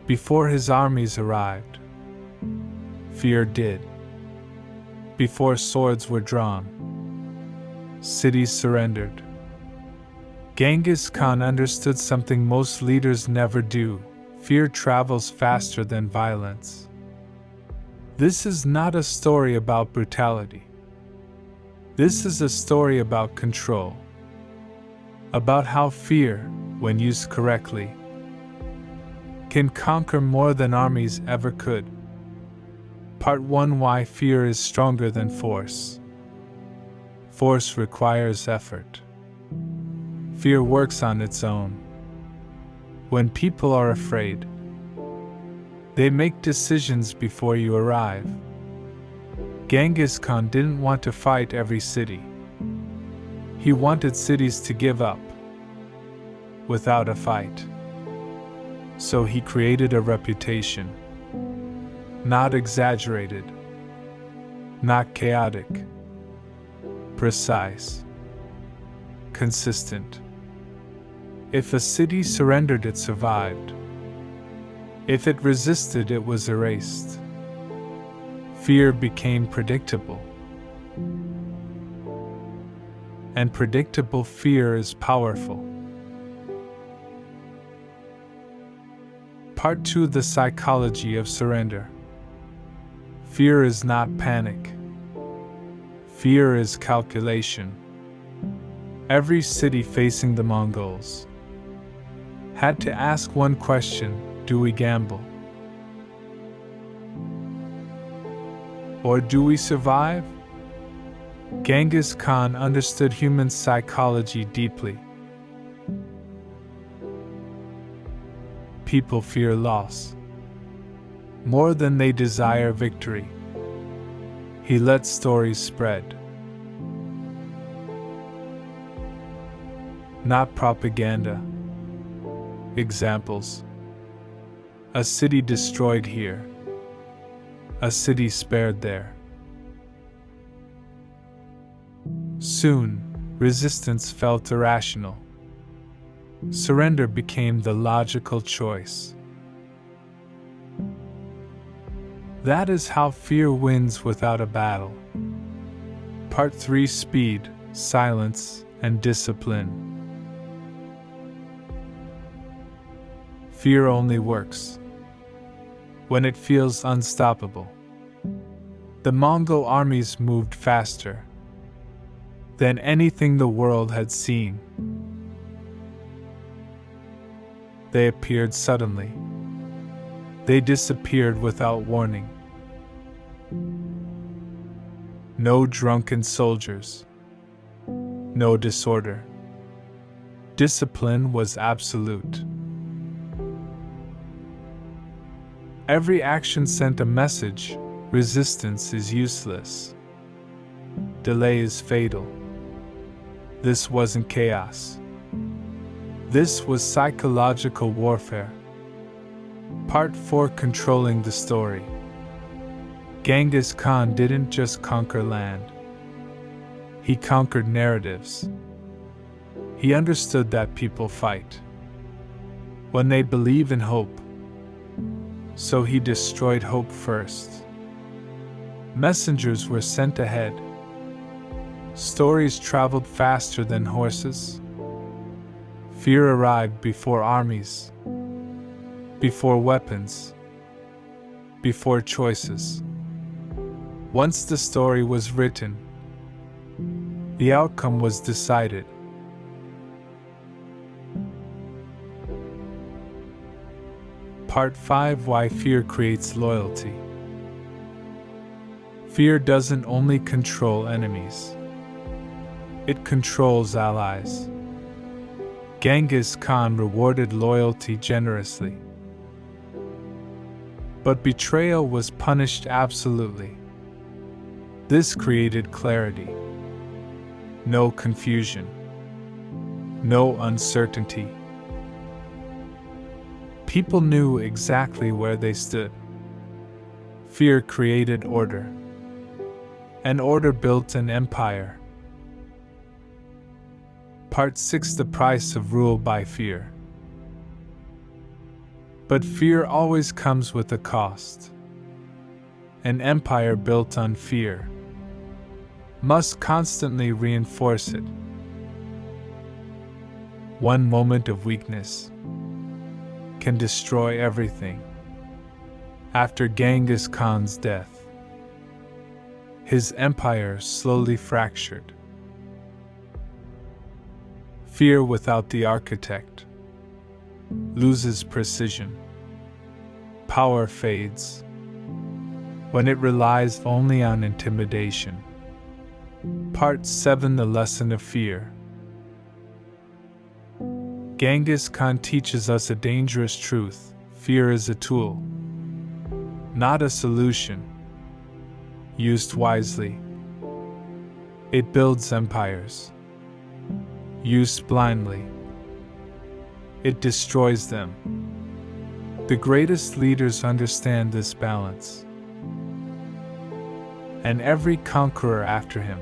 Before his armies arrived, fear did. Before swords were drawn, cities surrendered. Genghis Khan understood something most leaders never do: fear travels faster than violence. This is not a story about brutality. This is a story about control. About how fear, when used correctly, can conquer more than armies ever could. Part 1: Why fear is stronger than force. Force requires effort. Fear works on its own. When people are afraid, they make decisions before you arrive. Genghis Khan didn't want to fight every city. He wanted cities to give up without a fight. So he created a reputation. Not exaggerated, not chaotic, precise, consistent. If a city surrendered, it survived. If it resisted, it was erased. Fear became predictable. And predictable fear is powerful. Part 2: The psychology of surrender. Fear is not panic. Fear is calculation. Every city facing the Mongols had to ask one question: do we gamble? Or do we survive? Genghis Khan understood human psychology deeply. People fear loss more than they desire victory. He let stories spread, not propaganda. Examples: a city destroyed here, a city spared there. Soon, resistance felt irrational. Surrender became the logical choice. That is how fear wins without a battle. Part 3: Speed, silence, and discipline. Fear only works when it feels unstoppable. The Mongol armies moved faster than anything the world had seen. They appeared suddenly. They disappeared without warning. No drunken soldiers. No disorder. Discipline was absolute. Every action sent a message: resistance is useless. Delay is fatal. This wasn't chaos. This was psychological warfare. Part 4: Controlling the story. Genghis Khan didn't just conquer land. He conquered narratives. He understood that people fight when they believe in hope. So he destroyed hope first. Messengers were sent ahead. Stories traveled faster than horses. Fear arrived before armies, before weapons, before choices. Once the story was written, the outcome was decided. Part 5: Why fear creates loyalty. Fear doesn't only control enemies, it controls allies. Genghis Khan rewarded loyalty generously, but betrayal was punished absolutely. This created clarity. No confusion. No uncertainty. People knew exactly where they stood. Fear created order. And order built an empire. Part 6: The price of rule by fear. But fear always comes with a cost. An empire built on fear must constantly reinforce it. One moment of weakness can destroy everything. After Genghis Khan's death, his empire slowly fractured. Fear without the architect loses precision. Power fades when it relies only on intimidation. Part 7: The Lesson of Fear. Genghis Khan teaches us a dangerous truth: fear is a tool, not a solution. Used wisely, it builds empires. Used blindly, it destroys them. The greatest leaders understand this balance, and every conqueror after him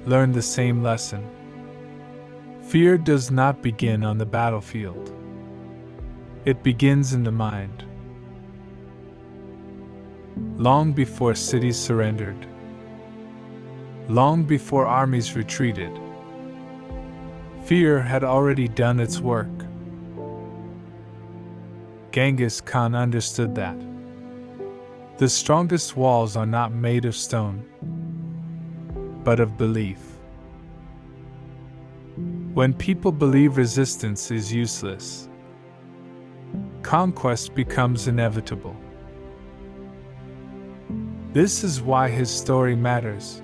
learned the same lesson. Fear does not begin on the battlefield. It begins in the mind. Long before cities surrendered, long before armies retreated, fear had already done its work. Genghis Khan understood that the strongest walls are not made of stone, but of belief. When people believe resistance is useless, conquest becomes inevitable. This is why his story matters,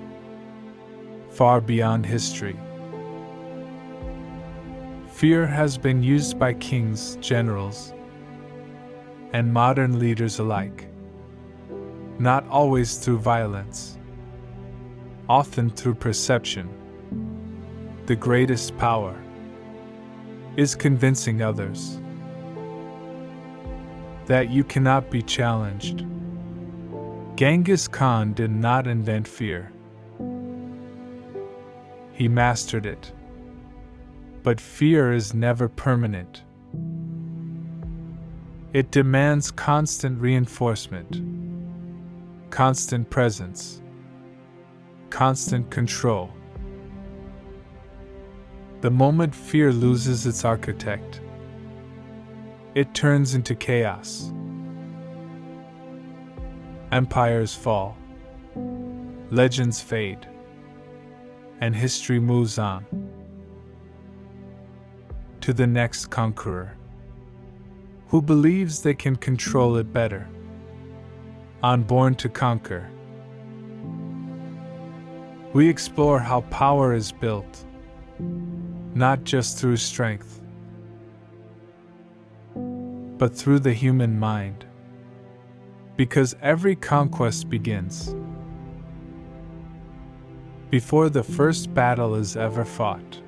far beyond history. Fear has been used by kings, generals, and modern leaders alike, not always through violence, often through perception. The greatest power is convincing others that you cannot be challenged. Genghis Khan did not invent fear. He mastered it. But fear is never permanent. It demands constant reinforcement, constant presence, constant control. The moment fear loses its architect, it turns into chaos. Empires fall, legends fade, and history moves on to the next conqueror, who believes they can control it better. On Born to Conquer, we explore how power is built, not just through strength, but through the human mind. Because every conquest begins before the first battle is ever fought.